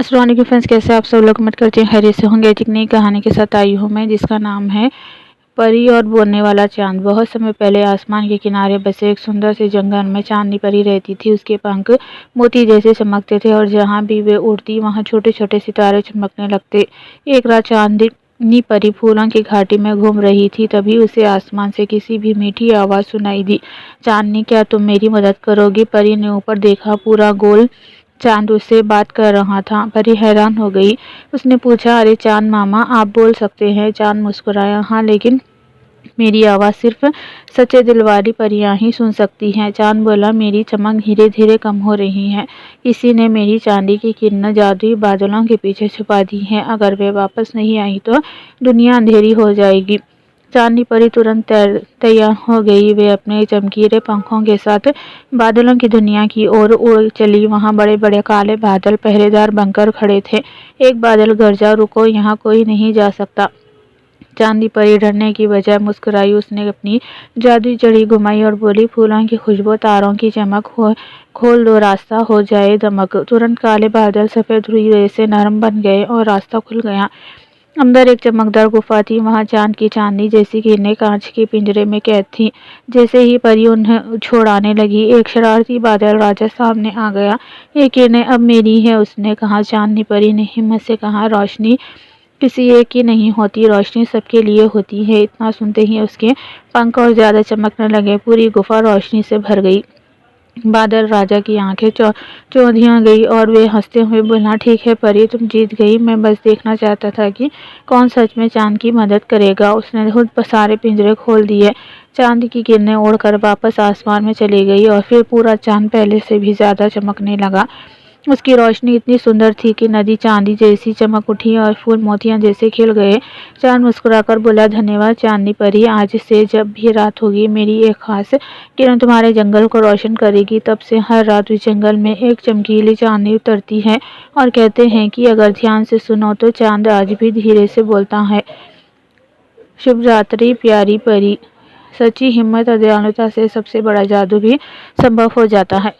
अस्सलाम वालेकुम फ्रेंड्स, कैसे आप सब लोग उम्मीद करते हैं खैरियत से होंगे। एक नई कहानी के साथ आई हूँ मैं, जिसका नाम है परी और बोलने वाला चांद। बहुत समय पहले आसमान के किनारे बसे एक सुंदर से जंगल में चांदनी परी रहती थी। उसके पंख मोती जैसे चमकते थे और जहाँ भी वे उड़ती वहाँ छोटे छोटे सितारे चमकने लगते। एक रात चांदनी परी फूलों की घाटी में घूम रही थी, तभी उसे आसमान से किसी भी मीठी आवाज़ सुनाई दी। चांदनी, क्या तुम मेरी मदद करोगी? परी ने ऊपर देखा, पूरा गोल चांद उससे बात कर रहा था। परी हैरान हो गई। उसने पूछा, अरे चांद मामा, आप बोल सकते हैं? चांद मुस्कुराया, हाँ, लेकिन मेरी आवाज़ सिर्फ सच्चे दिल वाली परियां ही सुन सकती हैं। चांद बोला, मेरी चमक धीरे धीरे कम हो रही है। किसी ने मेरी चांदी की किरणें जादुई बादलों के पीछे छुपा दी हैं। अगर वे वापस नहीं आई तो दुनिया अंधेरी हो जाएगी। चांदनी परी तुरंत तैयार हो गई। वे अपने चमकीले पंखों के साथ बादलों की दुनिया की ओर उड़ चली। वहाँ बड़े बड़े काले बादल पहरेदार बनकर खड़े थे। एक बादल गरजा, रुको, यहाँ कोई नहीं जा सकता। चांदी परी डरने की बजाय मुस्कुराई। उसने अपनी जादुई छड़ी घुमाई और बोली, फूलों की खुशबू, तारों की चमक, खोल दो, रास्ता हो जाए दमक। तुरंत काले बादल सफेद रुई जैसे नरम बन गए और रास्ता खुल गया। अंदर एक चमकदार गुफा थी। वहाँ चांद की चांदनी जैसी किरणें कांच के पिंजरे में कैद थीं। जैसे ही परी उन्हें छोड़ाने लगी, एक शरारती बादल राजा सामने आ गया। ये किरणें अब मेरी है, उसने कहा। चांदनी परी ने हिम्मत से कहा, रोशनी किसी एक की नहीं होती, रोशनी सबके लिए होती है। इतना सुनते ही उसके पंख और ज्यादा चमकने लगे। पूरी गुफा रोशनी से भर गई। बादल राजा की आंखें चौंधियां गई और वे हंसते हुए बोला, ठीक है परी, तुम जीत गई। मैं बस देखना चाहता था कि कौन सच में चांद की मदद करेगा। उसने खुद सारे पिंजरे खोल दिए। चांद की किरणें उड़कर वापस आसमान में चली गई और फिर पूरा चांद पहले से भी ज्यादा चमकने लगा। उसकी रोशनी इतनी सुंदर थी कि नदी चांदी जैसी चमक उठी और फूल मोतियां जैसे खिल गए। चांद मुस्कुराकर बोला, धन्यवाद चांदनी परी, आज से जब भी रात होगी मेरी एक खास किरण तुम्हारे जंगल को रोशन करेगी। तब से हर रात उस जंगल में एक चमकीली चांदनी उतरती है और कहते हैं कि अगर ध्यान से सुनो तो चांद आज भी धीरे से बोलता है। शुभ रात्रि प्यारी परी। सच्ची हिम्मत और दयालुता से सबसे बड़ा जादू भी संभव हो जाता है।